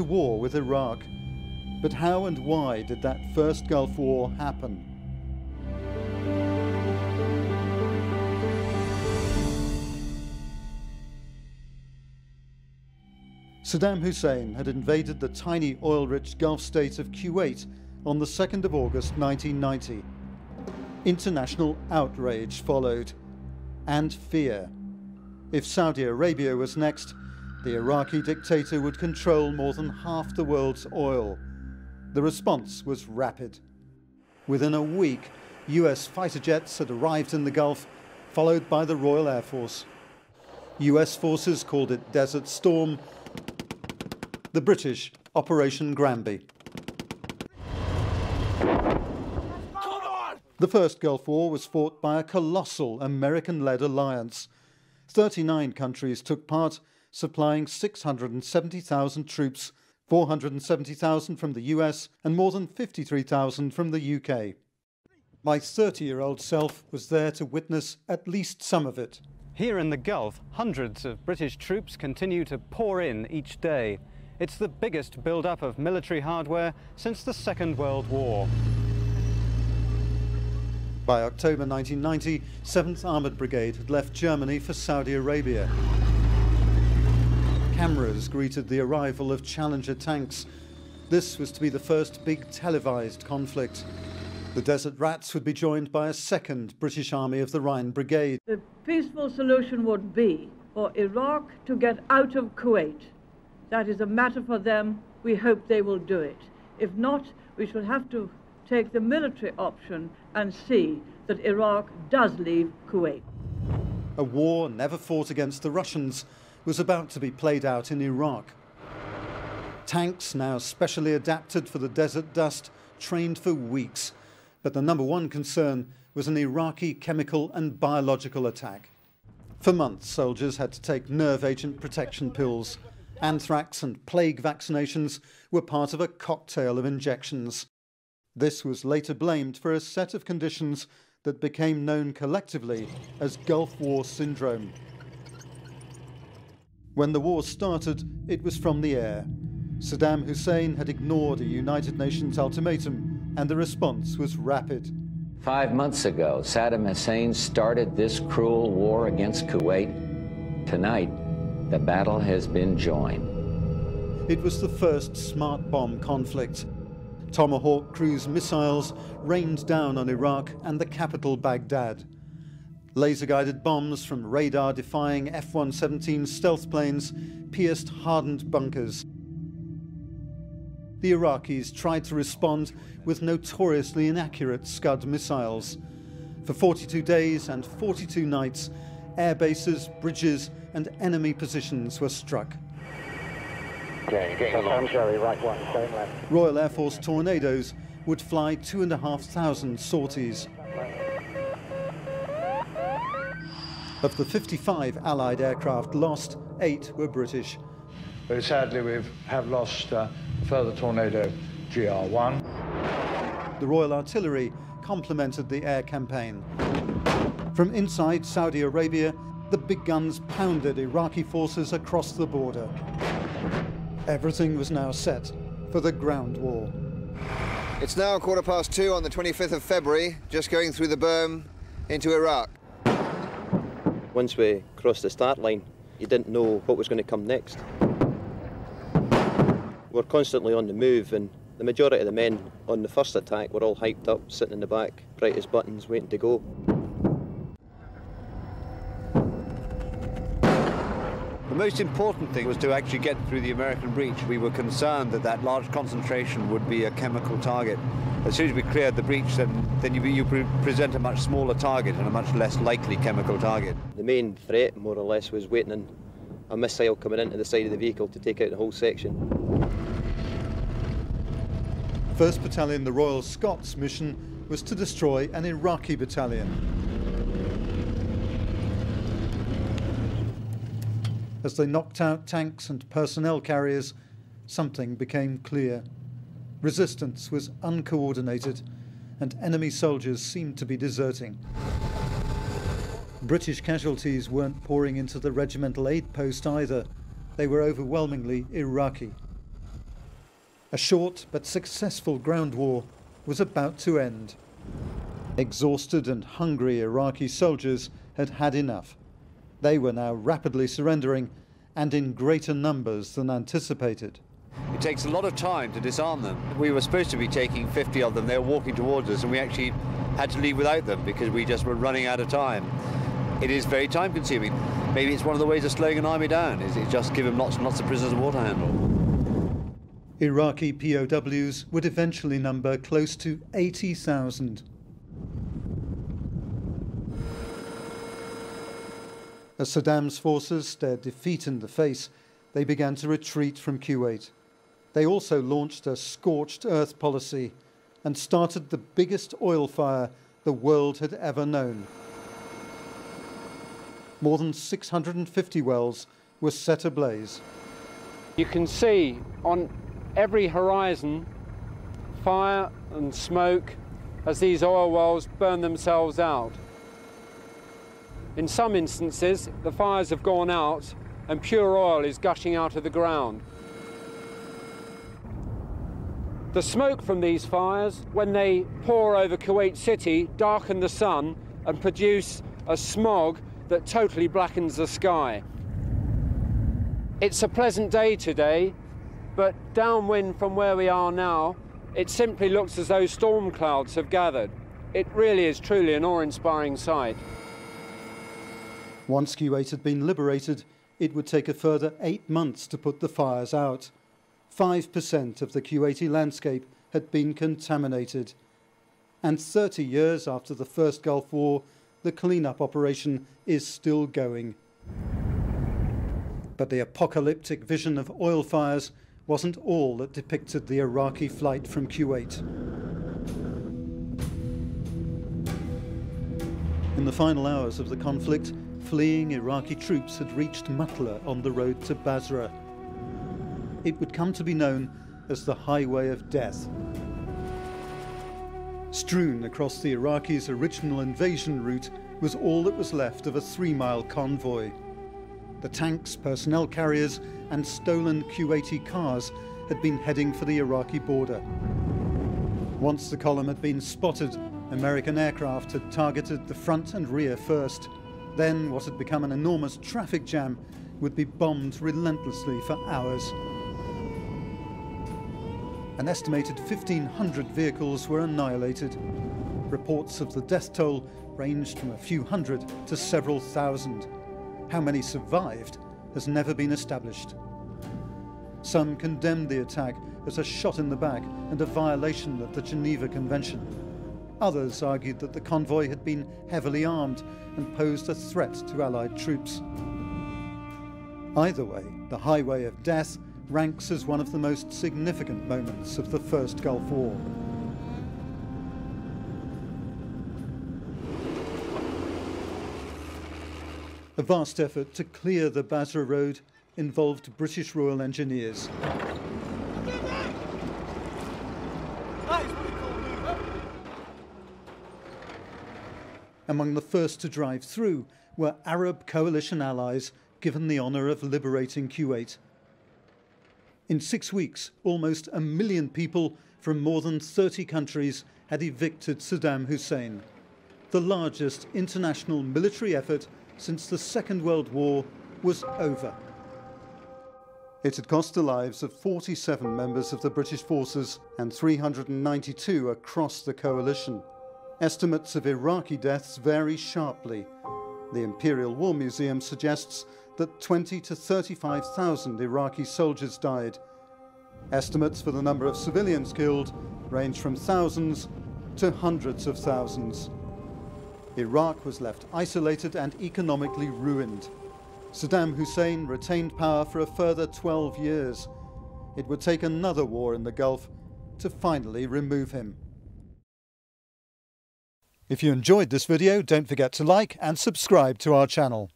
war with Iraq. But how and why did that first Gulf War happen? Saddam Hussein had invaded the tiny oil-rich Gulf state of Kuwait on the 2nd of August 1990. International outrage followed, and fear. If Saudi Arabia was next, the Iraqi dictator would control more than half the world's oil. The response was rapid. Within a week, US fighter jets had arrived in the Gulf, followed by the Royal Air Force. US forces called it Desert Storm, the British Operation Granby. The first Gulf War was fought by a colossal American-led alliance. 39 countries took part, supplying 670,000 troops, 470,000 from the US and more than 53,000 from the UK. My 30-year-old self was there to witness at least some of it. Here in the Gulf, hundreds of British troops continue to pour in each day. It's the biggest build-up of military hardware since the Second World War. By October 1990, 7th Armoured Brigade had left Germany for Saudi Arabia. Cameras greeted the arrival of Challenger tanks. This was to be the first big televised conflict. The Desert Rats would be joined by a second British Army of the Rhine Brigade. The peaceful solution would be for Iraq to get out of Kuwait. That is a matter for them. We hope they will do it. If not, we shall have to take the military option and see that Iraq does leave Kuwait. A war never fought against the Russians was about to be played out in Iraq. Tanks, now specially adapted for the desert dust, trained for weeks. But the number one concern was an Iraqi chemical and biological attack. For months, soldiers had to take nerve agent protection pills. Anthrax and plague vaccinations were part of a cocktail of injections. This was later blamed for a set of conditions that became known collectively as Gulf War syndrome. When the war started, it was from the air. Saddam Hussein had ignored a United Nations ultimatum, and the response was rapid. 5 months ago, Saddam Hussein started this cruel war against Kuwait. Tonight, the battle has been joined. It was the first smart bomb conflict. Tomahawk cruise missiles rained down on Iraq and the capital Baghdad. Laser-guided bombs from radar-defying F-117 stealth planes pierced hardened bunkers. The Iraqis tried to respond with notoriously inaccurate Scud missiles. For 42 days and 42 nights, air bases, bridges and enemy positions were struck. Royal Air Force Tornadoes would fly 2,500 sorties. Of the 55 Allied aircraft lost, 8 were British. Very sadly, we have lost a further Tornado GR1. The Royal Artillery complemented the air campaign. From inside Saudi Arabia, the big guns pounded Iraqi forces across the border. Everything was now set for the ground war. It's now 2:15 on the 25th of February, just going through the berm into Iraq. Once we crossed the start line, you didn't know what was going to come next. We're constantly on the move, and the majority of the men on the first attack were all hyped up, sitting in the back, bright as buttons, waiting to go. The most important thing was to actually get through the American breach. We were concerned that that large concentration would be a chemical target. As soon as we cleared the breach, then you present a much smaller target and a much less likely chemical target. The main threat, more or less, was waiting on a missile coming into the side of the vehicle to take out the whole section. 1st Battalion, the Royal Scots mission was to destroy an Iraqi battalion. As they knocked out tanks and personnel carriers, something became clear. Resistance was uncoordinated, and enemy soldiers seemed to be deserting. British casualties weren't pouring into the regimental aid post either. They were overwhelmingly Iraqi. A short but successful ground war was about to end. Exhausted and hungry Iraqi soldiers had had enough. They were now rapidly surrendering, and in greater numbers than anticipated. It takes a lot of time to disarm them. We were supposed to be taking 50 of them. They were walking towards us, and we actually had to leave without them because we just were running out of time. It is very time consuming. Maybe it's one of the ways of slowing an army down, is it just give them lots and lots of prisoners of war to handle. Iraqi POWs would eventually number close to 80,000. As Saddam's forces stared defeat in the face, they began to retreat from Kuwait. They also launched a scorched earth policy and started the biggest oil fire the world had ever known. More than 650 wells were set ablaze. You can see on every horizon fire and smoke as these oil wells burn themselves out. In some instances, the fires have gone out and pure oil is gushing out of the ground. The smoke from these fires, when they pour over Kuwait City, darken the sun and produce a smog that totally blackens the sky. It's a pleasant day today, but downwind from where we are now, it simply looks as though storm clouds have gathered. It really is truly an awe-inspiring sight. Once Kuwait had been liberated, it would take a further 8 months to put the fires out. 5% of the Kuwaiti landscape had been contaminated. And 30 years after the first Gulf War, the clean-up operation is still going. But the apocalyptic vision of oil fires wasn't all that depicted the Iraqi flight from Kuwait. In the final hours of the conflict, fleeing Iraqi troops had reached Matla on the road to Basra. It would come to be known as the Highway of Death. Strewn across the Iraqis' original invasion route was all that was left of a 3-mile convoy. The tanks, personnel carriers and stolen Kuwaiti cars had been heading for the Iraqi border. Once the column had been spotted, American aircraft had targeted the front and rear first. Then what had become an enormous traffic jam would be bombed relentlessly for hours. An estimated 1,500 vehicles were annihilated. Reports of the death toll ranged from a few hundred to several thousand. How many survived has never been established. Some condemned the attack as a shot in the back and a violation of the Geneva Convention. Others argued that the convoy had been heavily armed and posed a threat to Allied troops. Either way, the Highway of Death ranks as one of the most significant moments of the First Gulf War. A vast effort to clear the Basra road involved British Royal Engineers. Among the first to drive through were Arab coalition allies given the honour of liberating Kuwait. In 6 weeks, almost 1 million people from more than 30 countries had evicted Saddam Hussein. The largest international military effort since the Second World War was over. It had cost the lives of 47 members of the British forces and 392 across the coalition. Estimates of Iraqi deaths vary sharply. The Imperial War Museum suggests that 20 to 35,000 Iraqi soldiers died. Estimates for the number of civilians killed range from thousands to hundreds of thousands. Iraq was left isolated and economically ruined. Saddam Hussein retained power for a further 12 years. It would take another war in the Gulf to finally remove him. If you enjoyed this video, don't forget to like and subscribe to our channel.